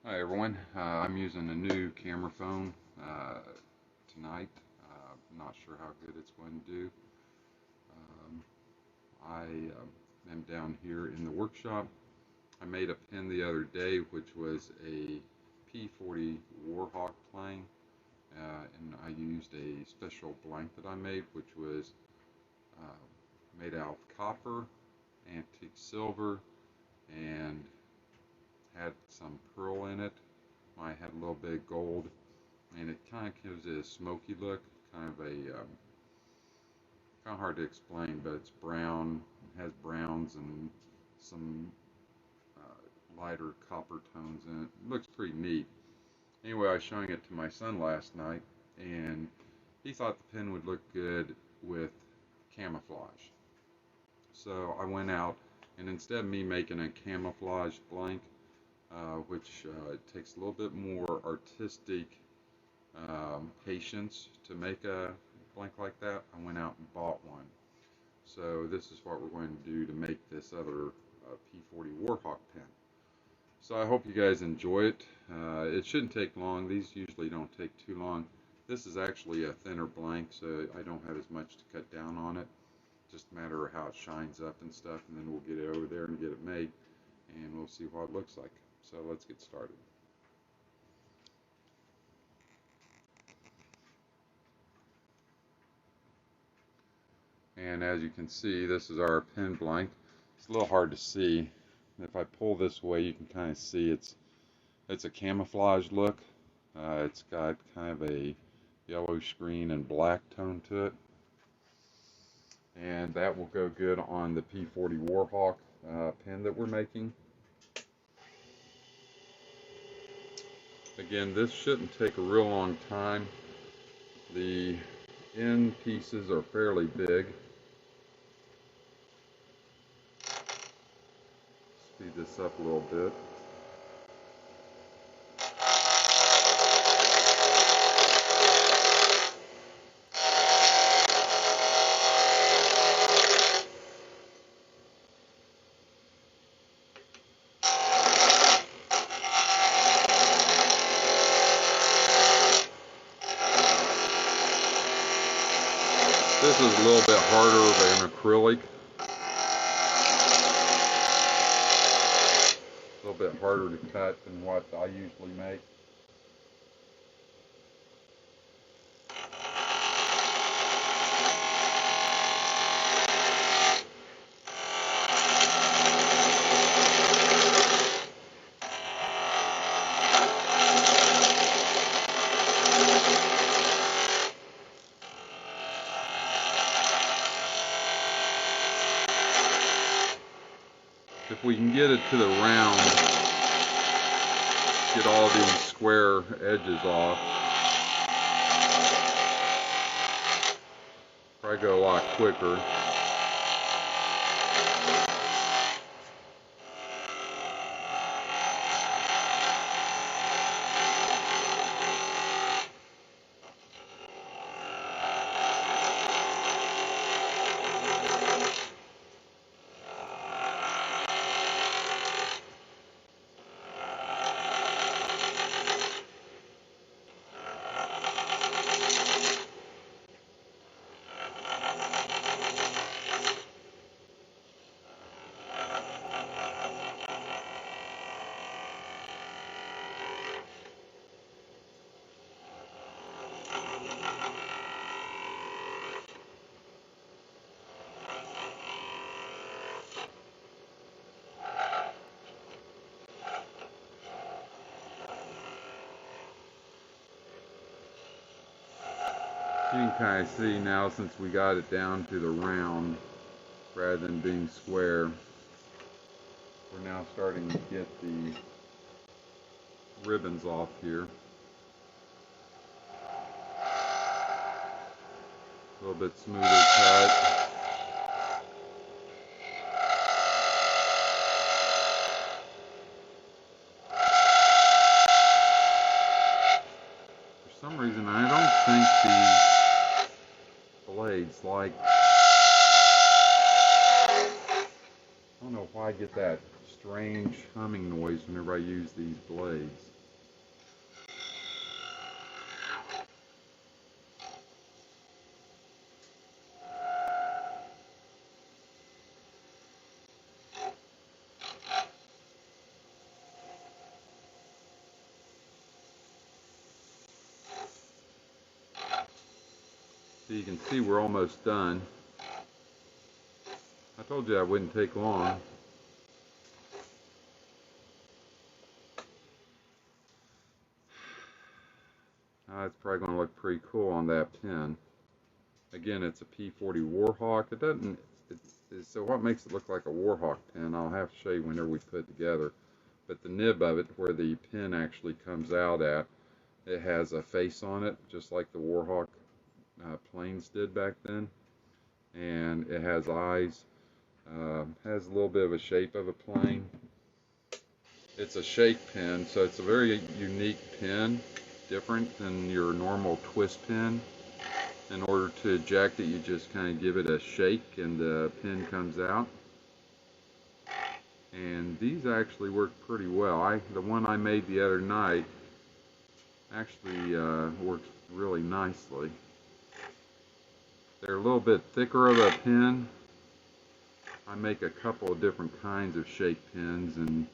Hi everyone, I'm using a new camera phone tonight. Not sure how good it's going to do. I am down here in the workshop. I made a pen the other day which was a P40 Warhawk Pen, and I used a special blank that I made which was made out of copper, antique silver, and had some pearl in it. I had a little bit of gold, and it kind of gives it a smoky look, kind of hard to explain, but it's brown, it has browns and some lighter copper tones in it. It looks pretty neat. Anyway, I was showing it to my son last night, and he thought the pen would look good with camouflage. So I went out, and instead of me making a camouflage blank, which takes a little bit more artistic patience to make a blank like that, I went out and bought one. So this is what we're going to do to make this other P40 Warhawk pen. So I hope you guys enjoy it. It shouldn't take long. These usually don't take too long. This is actually a thinner blank, so I don't have as much to cut down on it. Just a matter of how it shines up and stuff, and then we'll get it over there and get it made, and we'll see what it looks like. So let's get started. And as you can see, this is our pen blank. It's a little hard to see. If I pull this way, you can kind of see it's a camouflage look. It's got kind of a yellow screen and black tone to it. And that will go good on the P40 Warhawk pen that we're making. Again, this shouldn't take a real long time. The end pieces are fairly big. Speed this up a little bit. This is a little bit harder than acrylic. A little bit harder to cut than what I usually make. If we can get it to the round, get all these square edges off, probably go a lot quicker. You can kind of see now, since we got it down to the round rather than being square, we're now starting to get the ribbons off here. A little bit smoother cut. For some reason, I don't think these blades like, I don't know why I get that strange humming noise whenever I use these blades. So you can see we're almost done. I told you I wouldn't take long. It's probably going to look pretty cool on that pen. Again, it's a P40 Warhawk. It doesn't. So what makes it look like a Warhawk pen? I'll have to show you whenever we put it together. But the nib of it, where the pen actually comes out at, it has a face on it, just like the Warhawk planes did back then. And it has eyes. Has a little bit of a shape of a plane. It's a shake pen, so it's a very unique pen, different than your normal twist pen. In order to eject it, you just kind of give it a shake and the pen comes out. And these actually work pretty well. The one I made the other night actually works really nicely. They're a little bit thicker of a pen. I make a couple of different kinds of shake pens, and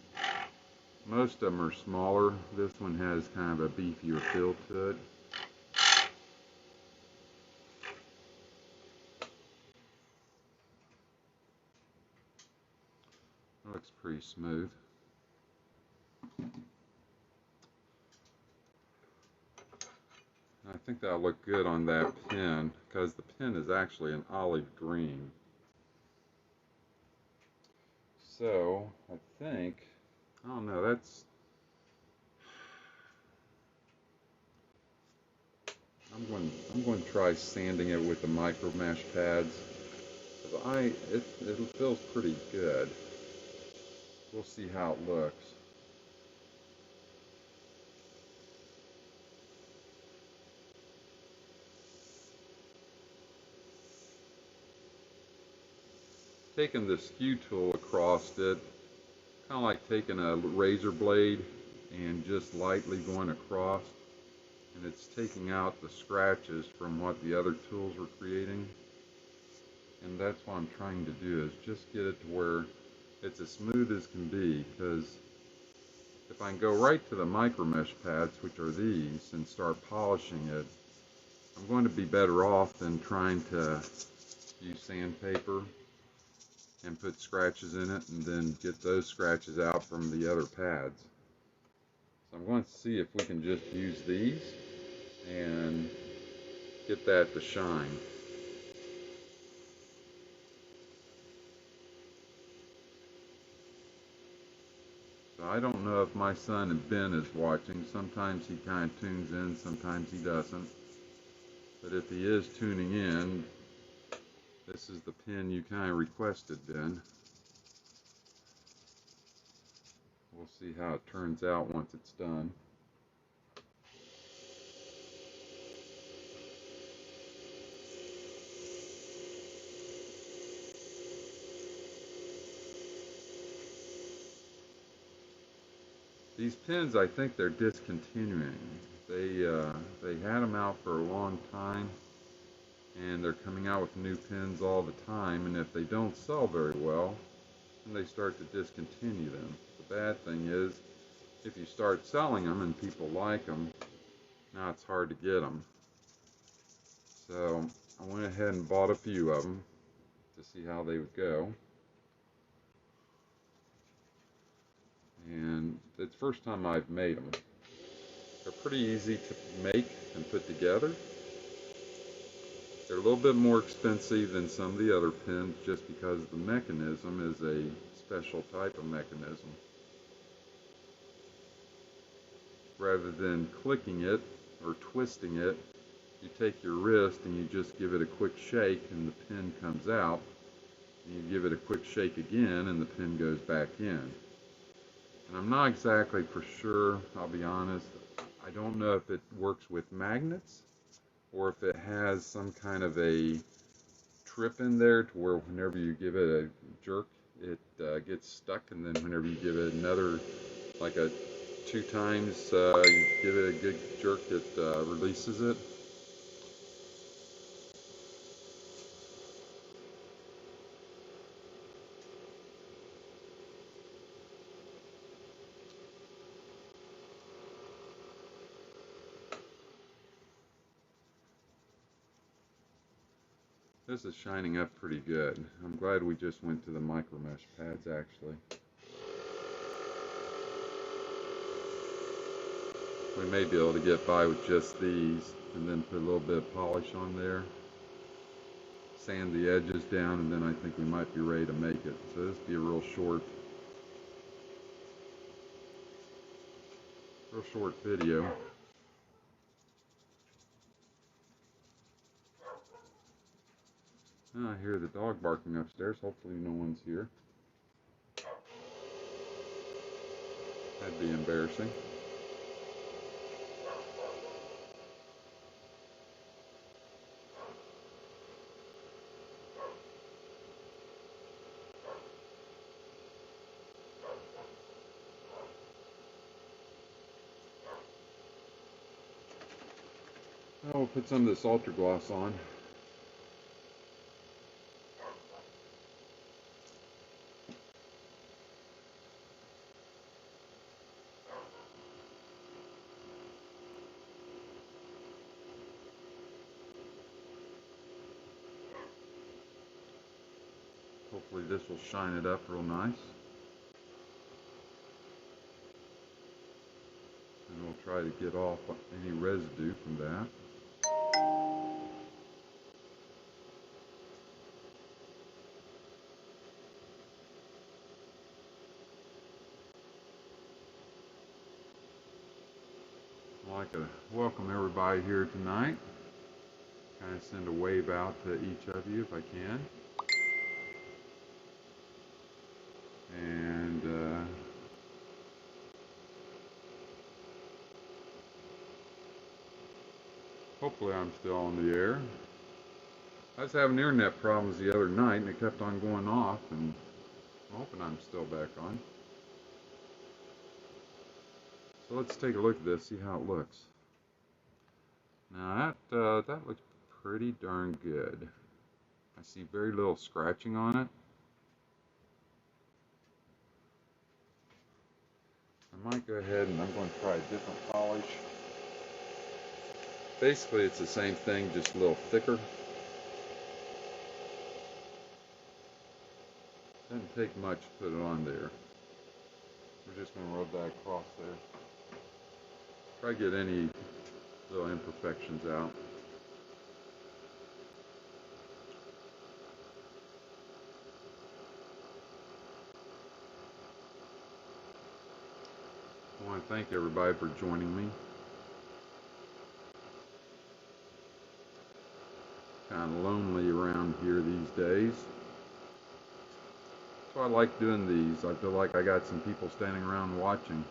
most of them are smaller. This one has kind of a beefier feel to it. Looks pretty smooth. I think that'll look good on that pen because the pen is actually an olive green. So I think, I don't know, I'm going to try sanding it with the micro mesh pads. It feels pretty good. We'll see how it looks. Taking the skew tool across it, kind of like taking a razor blade and just lightly going across, and it's taking out the scratches from what the other tools were creating. And that's what I'm trying to do, is just get it to where it's as smooth as can be, because if I can go right to the micro mesh pads, which are these, and start polishing it, I'm going to be better off than trying to use sandpaper and put scratches in it and then get those scratches out from the other pads. So I'm going to see if we can just use these and get that to shine. So I don't know if my son Ben is watching. Sometimes he kind of tunes in, sometimes he doesn't. But if he is tuning in, this is the pen you kind of requested, Ben. We'll see how it turns out once it's done. These pens, I think they're discontinuing. They had them out for a long time, and they're coming out with new pens all the time, and if they don't sell very well, then they start to discontinue them. The bad thing is, if you start selling them and people like them, now it's hard to get them. So I went ahead and bought a few of them to see how they would go. And it's the first time I've made them. They're pretty easy to make and put together. They're a little bit more expensive than some of the other pens just because the mechanism is a special type of mechanism. Rather than clicking it or twisting it, you take your wrist and you just give it a quick shake and the pen comes out. And you give it a quick shake again and the pen goes back in. And I'm not exactly for sure, I'll be honest. I don't know if it works with magnets or if it has some kind of a trip in there to where whenever you give it a jerk, it gets stuck, and then whenever you give it another, like a 2 times, you give it a good jerk, it releases it. This is shining up pretty good. I'm glad we just went to the micro mesh pads actually. We may be able to get by with just these and then put a little bit of polish on there. Sand the edges down, and then I think we might be ready to make it. So this will be a real short video. Oh, I hear the dog barking upstairs. Hopefully no one's here. That'd be embarrassing. Oh, we'll put some of this ultra gloss on. Hopefully this will shine it up real nice. And we'll try to get off any residue from that. I'd like to welcome everybody here tonight. Kind of send a wave out to each of you if I can. And hopefully I'm still on the air. I was having internet problems the other night and it kept on going off, and I'm hoping I'm still back on. So let's take a look at this, see how it looks. Now that looks pretty darn good. I see very little scratching on it. I might go ahead and I'm going to try a different polish. Basically it's the same thing, just a little thicker. Doesn't take much to put it on there. We're just going to rub that across there. Try to get any little imperfections out. I want to thank everybody for joining me. Kind of lonely around here these days. So I like doing these. I feel like I got some people standing around watching.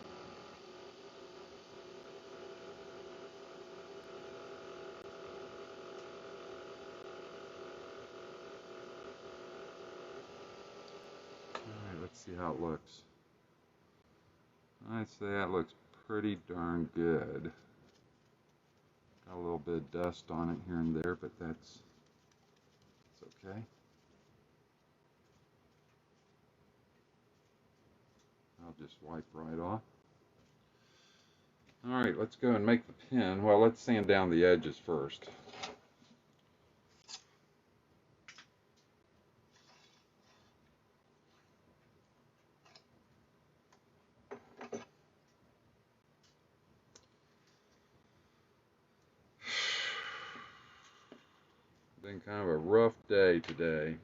Alright, let's see how it looks. I'd say that looks pretty darn good. Got a little bit of dust on it here and there, but that's okay. I'll just wipe right off. Alright, let's go and make the pen. Well, let's sand down the edges first. Been kind of a rough day today.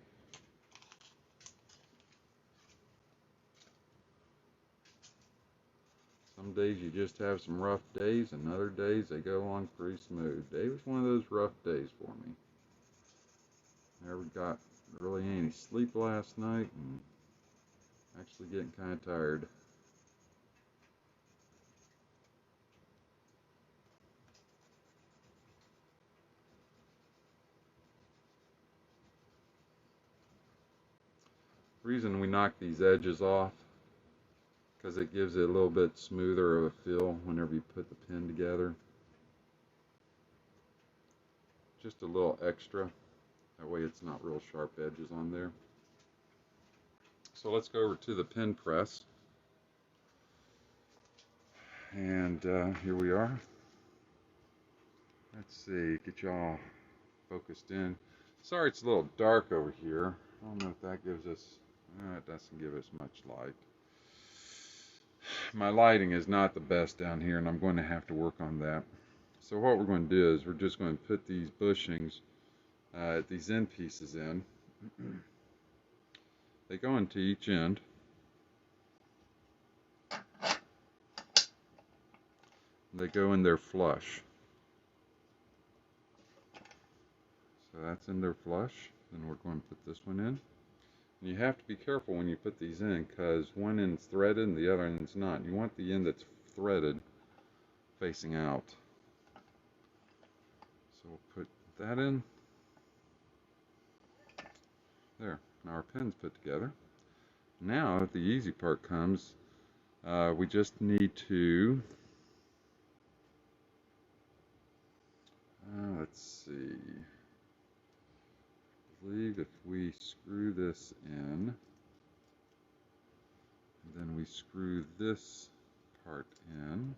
Some days you just have some rough days, and other days they go on pretty smooth. Today was one of those rough days for me. Never got really any sleep last night, and actually getting kind of tired. Reason we knock these edges off, because it gives it a little bit smoother of a feel whenever you put the pen together. Just a little extra. That way it's not real sharp edges on there. So let's go over to the pen press. And here we are. Let's see, get y'all focused in. Sorry it's a little dark over here. I don't know if that gives us, it doesn't give us much light. My lighting is not the best down here, and I'm going to have to work on that. So what we're going to do is we're just going to put these bushings, these end pieces in. They go into each end. They go in there flush. So that's in there flush. Then we're going to put this one in. And you have to be careful when you put these in, because one end's threaded and the other end's not. You want the end that's threaded facing out. So we'll put that in. There. Now our pen's put together. Now the easy part comes. We just need to, let's see, I believe if we screw this in, and then we screw this part in,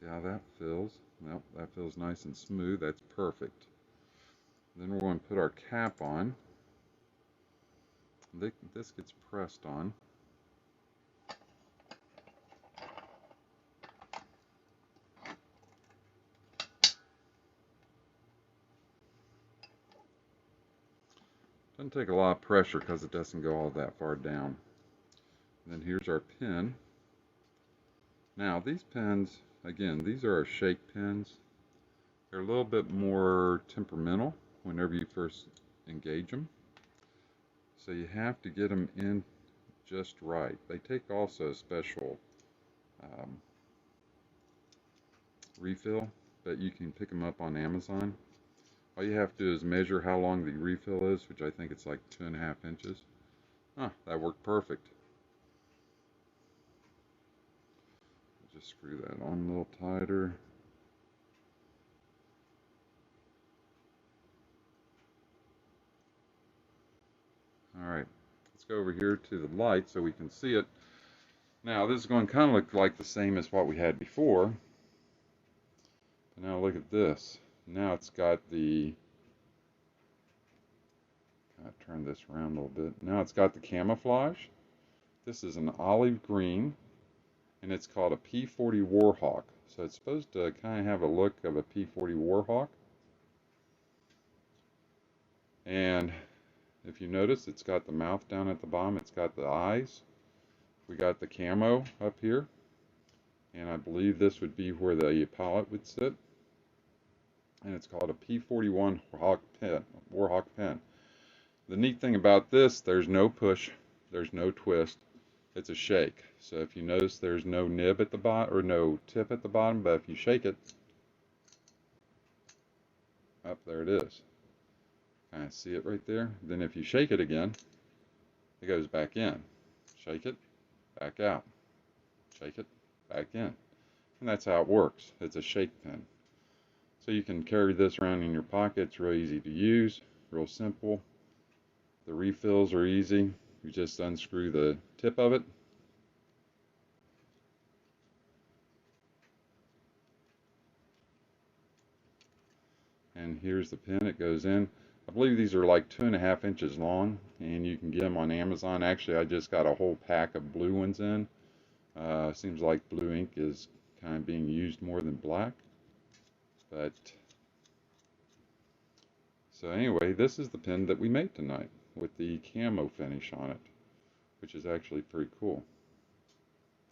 see how that feels? Nope, that feels nice and smooth. That's perfect. Then we're going to put our cap on. This gets pressed on. Doesn't take a lot of pressure because it doesn't go all that far down. And then here's our pen. Now these pens, again, these are our shake pens. They're a little bit more temperamental whenever you first engage them. So you have to get them in just right. They take also a special refill, but you can pick them up on Amazon. All you have to do is measure how long the refill is, which I think it's like 2.5 inches. That worked perfect. Just screw that on a little tighter. Alright, let's go over here to the light so we can see it. Now this is going to kind of look like the same as what we had before. But now look at this. Now it's got the, I'll turn this around a little bit. Now it's got the camouflage. This is an olive green, and it's called a P40 Warhawk. So it's supposed to kind of have a look of a P40 Warhawk. And if you notice, it's got the mouth down at the bottom. It's got the eyes. We got the camo up here. And I believe this would be where the palette would sit. And it's called a P40 Warhawk Pen. The neat thing about this, there's no push, there's no twist. It's a shake. So if you notice, there's no nib at the bottom, or no tip at the bottom, but if you shake it, up there it is. Kind of see it right there. Then if you shake it again, it goes back in. Shake it, back out. Shake it, back in. And that's how it works. It's a shake pen. So you can carry this around in your pocket. It's real easy to use, real simple. The refills are easy. You just unscrew the tip of it. And here's the pen. It goes in. I believe these are like 2.5 inches long, and you can get them on Amazon. Actually, I just got a whole pack of blue ones in. Seems like blue ink is kind of being used more than black. But so anyway, this is the pen that we made tonight with the camo finish on it, which is actually pretty cool.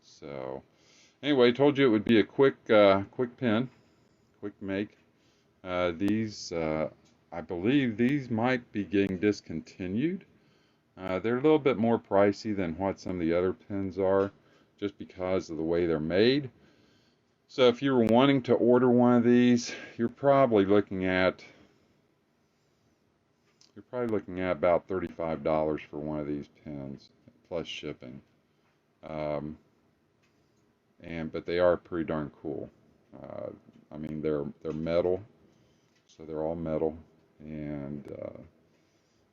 So anyway, I told you it would be a quick pen, quick make. These I believe these might be getting discontinued. They're a little bit more pricey than what some of the other pens are, just because of the way they're made. So if you were wanting to order one of these, you're probably looking at about $35 for one of these pens, plus shipping. But they are pretty darn cool. I mean, they're metal, so they're all metal, and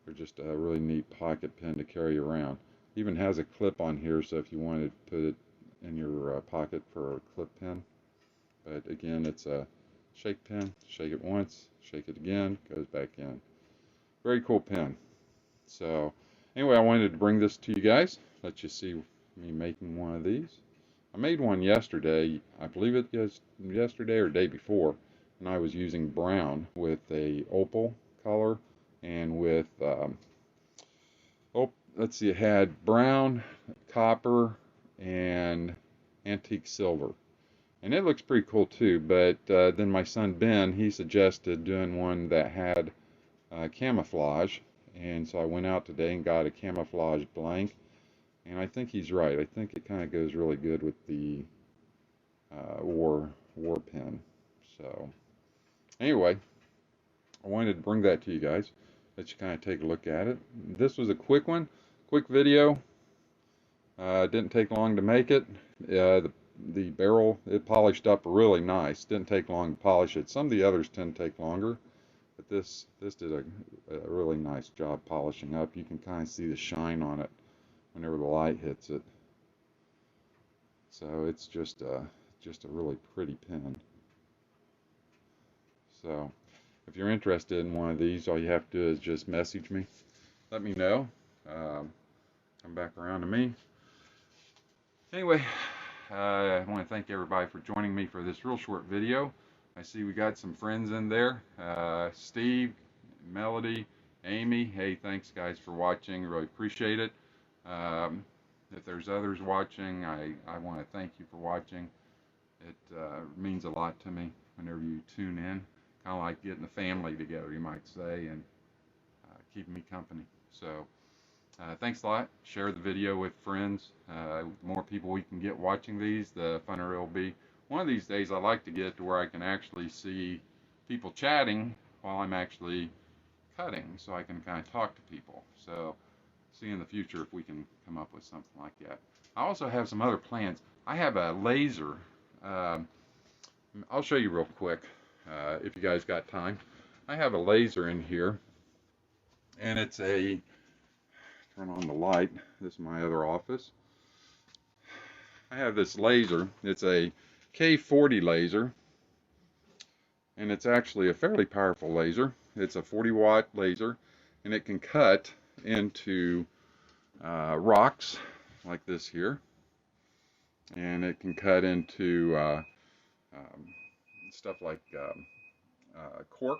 they're just a really neat pocket pen to carry around. Even has a clip on here, so if you wanted to put it in your pocket for a clip pen. But again, it's a shake pen. Shake it once, shake it again, goes back in. Very cool pen. So anyway, I wanted to bring this to you guys, let you see me making one of these. I made one yesterday, I believe it was yesterday or day before, and I was using brown with a opal color and with, let's see, it had brown, copper, and antique silver. And it looks pretty cool too, but then my son Ben, he suggested doing one that had camouflage, and so I went out today and got a camouflage blank, and I think he's right. I think it kind of goes really good with the war pen. So anyway, I wanted to bring that to you guys, let you kind of take a look at it. This was a quick one, quick video. Didn't take long to make it. The barrel, it polished up really nice. Didn't take long to polish it. Some of the others tend to take longer, but this did a really nice job polishing up. You can kind of see the shine on it whenever the light hits it. So it's just a really pretty pen. So if you're interested in one of these, all you have to do is just message me. Let me know. Come back around to me. Anyway, I want to thank everybody for joining me for this real short video. I see we got some friends in there. Steve, Melody, Amy. Hey, thanks guys for watching. Really appreciate it. If there's others watching, I want to thank you for watching. It means a lot to me whenever you tune in. Kind of like getting the family together, you might say, and keeping me company. So thanks a lot. Share the video with friends. The more people we can get watching these, the funner it'll be. One of these days I like to get to where I can actually see people chatting while I'm actually cutting, so I can kind of talk to people. So see in the future if we can come up with something like that. I also have some other plans. I have a laser. I'll show you real quick if you guys got time. I have a laser in here, and it's a, turn on the light, this is my other office. I have this laser. It's a P40 laser, and it's actually a fairly powerful laser. It's a 40-watt laser, and it can cut into rocks like this here, and it can cut into stuff like cork,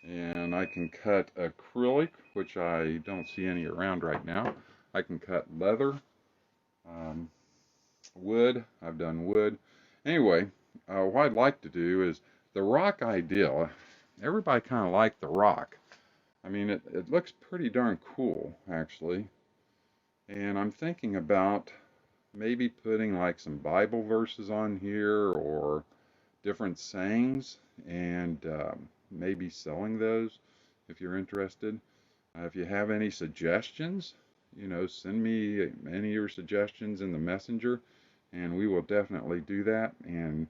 and I can cut acrylic, which I don't see any around right now. I can cut leather, wood. I've done wood. Anyway, what I'd like to do is the rock ideal. Everybody kind of liked the rock. I mean, it looks pretty darn cool, actually. And I'm thinking about maybe putting like some Bible verses on here or different sayings, and maybe selling those if you're interested. If you have any suggestions, you know, send me any of your suggestions in the messenger, and we will definitely do that. And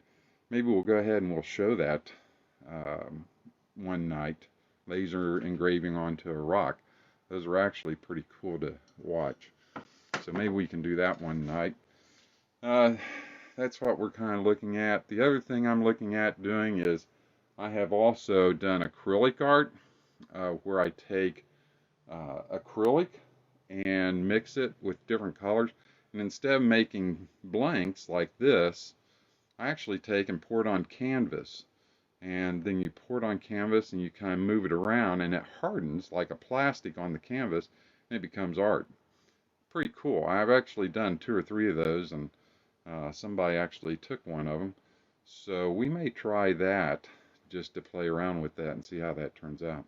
maybe we'll go ahead and we'll show that one night, laser engraving onto a rock. Those are actually pretty cool to watch. So maybe we can do that one night. That's what we're kind of looking at. The other thing I'm looking at doing is I have also done acrylic art, where I take acrylic and mix it with different colors. And instead of making blanks like this, I actually take and pour it on canvas. And then you pour it on canvas and you kind of move it around, and it hardens like a plastic on the canvas, and it becomes art. Pretty cool. I've actually done 2 or 3 of those, and somebody actually took one of them. So we may try that just to play around with that and see how that turns out.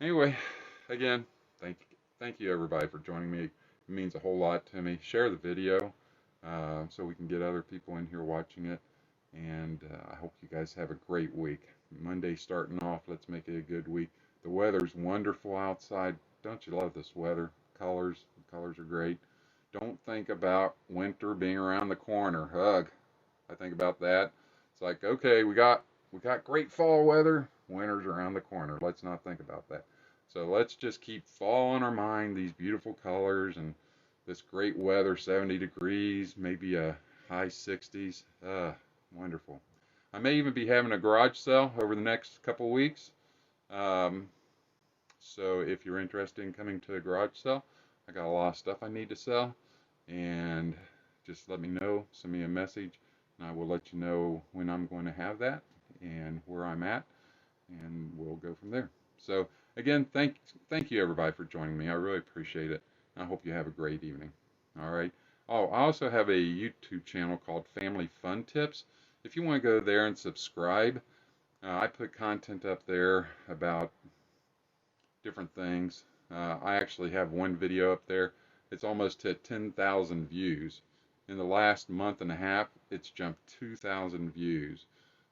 Anyway, again, thank you everybody for joining me. It means a whole lot to me. Share the video so we can get other people in here watching it. And I hope you guys have a great week. Monday starting off, let's make it a good week. The weather's wonderful outside. Don't you love this weather? The colors are great. Don't think about winter being around the corner. Ugh. I think about that. It's like, okay, we got great fall weather. Winter's around the corner. Let's not think about that. So let's just keep fall in our mind, these beautiful colors and this great weather, 70 degrees, maybe a high 60s. Wonderful. I may even be having a garage sale over the next couple weeks. Um, so if you're interested in coming to a garage sale, I got a lot of stuff I need to sell, and just let me know, send me a message, and I will let you know when I'm going to have that and where I'm at, and we'll go from there. So again, thank you everybody for joining me. I really appreciate it. I hope you have a great evening. All right. Oh, I also have a YouTube channel called Family Fun Tips. If you want to go there and subscribe, I put content up there about different things. I actually have one video up there. It's almost hit 10,000 views. In the last month and a half, it's jumped 2,000 views.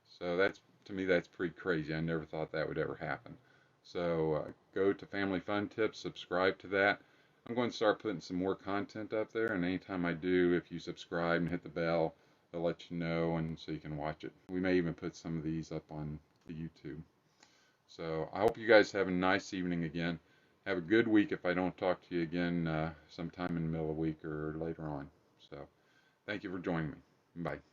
So that's, to me, that's pretty crazy. I never thought that would ever happen. So go to Family Fun Tips, subscribe to that. I'm going to start putting some more content up there, and anytime I do, if you subscribe and hit the bell, they'll let you know, and so you can watch it. We may even put some of these up on the YouTube. So I hope you guys have a nice evening again. Have a good week if I don't talk to you again sometime in the middle of the week or later on. So thank you for joining me. Bye.